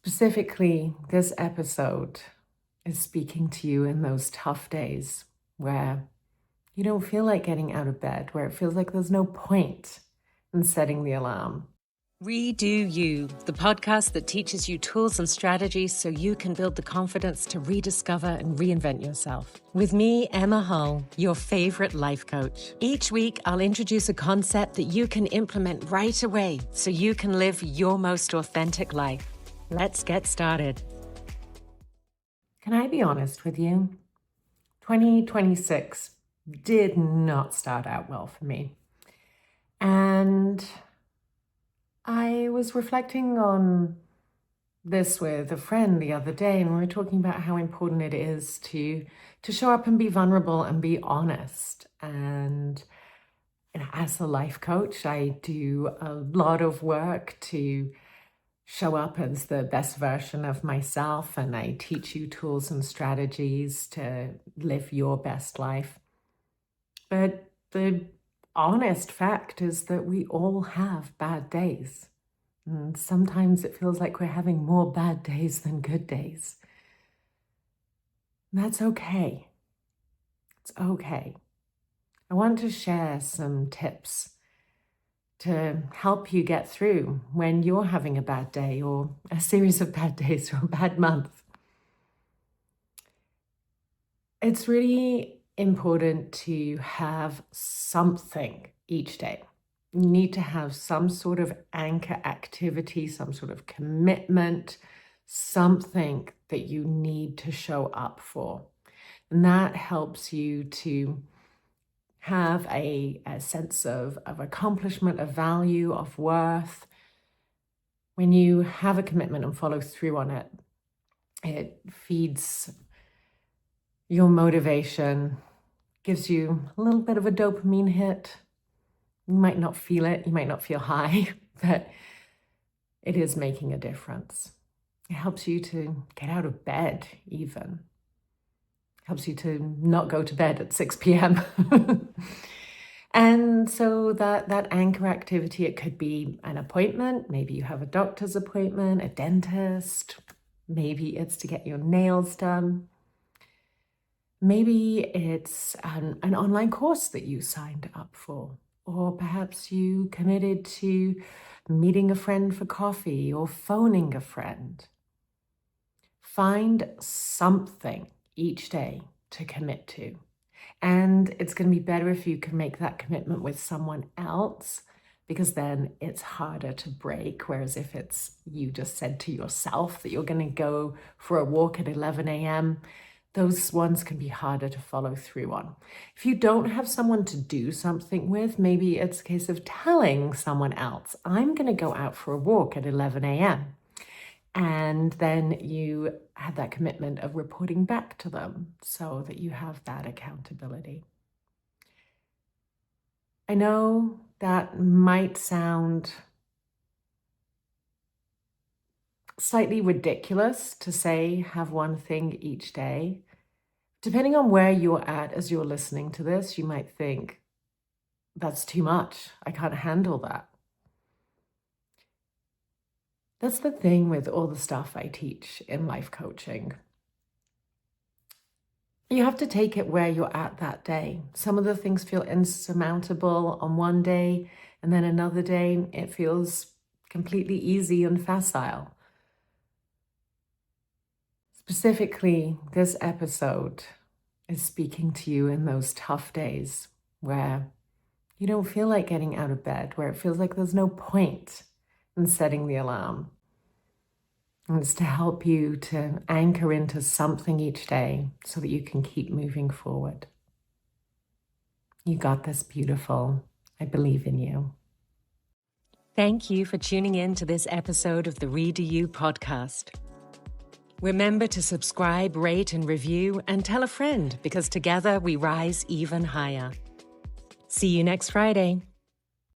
Specifically, this episode is speaking to you in those tough days where you don't feel like getting out of bed, where it feels like there's no point in setting the alarm. Redo You, the podcast that teaches you tools and strategies so you can build the confidence to rediscover and reinvent yourself. With me, Emma Hull, your favorite life coach. Each week, I'll introduce a concept that you can implement right away so you can live your most authentic life. Let's get started. Can I be honest with you? 2026 did not start out well for me. And I was reflecting on this with a friend the other day, and we were talking about how important it is to show up and be vulnerable and be honest. And as a life coach, I do a lot of work to show up as the best version of myself, and I teach you tools and strategies to live your best life. But the honest fact is that we all have bad days. And sometimes it feels like we're having more bad days than good days. That's okay. It's okay. I want to share some tips to help you get through when you're having a bad day or a series of bad days or a bad month. It's really important to have something each day. You need to have some sort of anchor activity, some sort of commitment, something that you need to show up for. And that helps you to have a sense of accomplishment, of value, of worth. When you have a commitment and follow through on it, it feeds your motivation, gives you a little bit of a dopamine hit. You might not feel it, you might not feel high, but it is making a difference. It helps you to get out of bed even. Helps you to not go to bed at 6 p.m. And so that anchor activity, it could be an appointment. Maybe you have a doctor's appointment, a dentist. Maybe it's to get your nails done. Maybe it's an online course that you signed up for. Or perhaps you committed to meeting a friend for coffee or phoning a friend. Find something each day to commit to. And it's going to be better if you can make that commitment with someone else, because then it's harder to break. Whereas if it's you just said to yourself that you're going to go for a walk at 11 a.m., those ones can be harder to follow through on. If you don't have someone to do something with, maybe it's a case of telling someone else, I'm going to go out for a walk at 11 a.m. And then you have that commitment of reporting back to them so that you have that accountability. I know that might sound slightly ridiculous to say have one thing each day. Depending on where you're at as you're listening to this, you might think, that's too much. I can't handle that. That's the thing with all the stuff I teach in life coaching. You have to take it where you're at that day. Some of the things feel insurmountable on one day, and then another day it feels completely easy and facile. Specifically, this episode is speaking to you in those tough days where you don't feel like getting out of bed, where it feels like there's no point in setting the alarm. And it's to help you to anchor into something each day so that you can keep moving forward. You got this, beautiful. I believe in you. Thank you for tuning in to this episode of the Redo You podcast. Remember to subscribe, rate, and review, and tell a friend, because together we rise even higher. See you next Friday.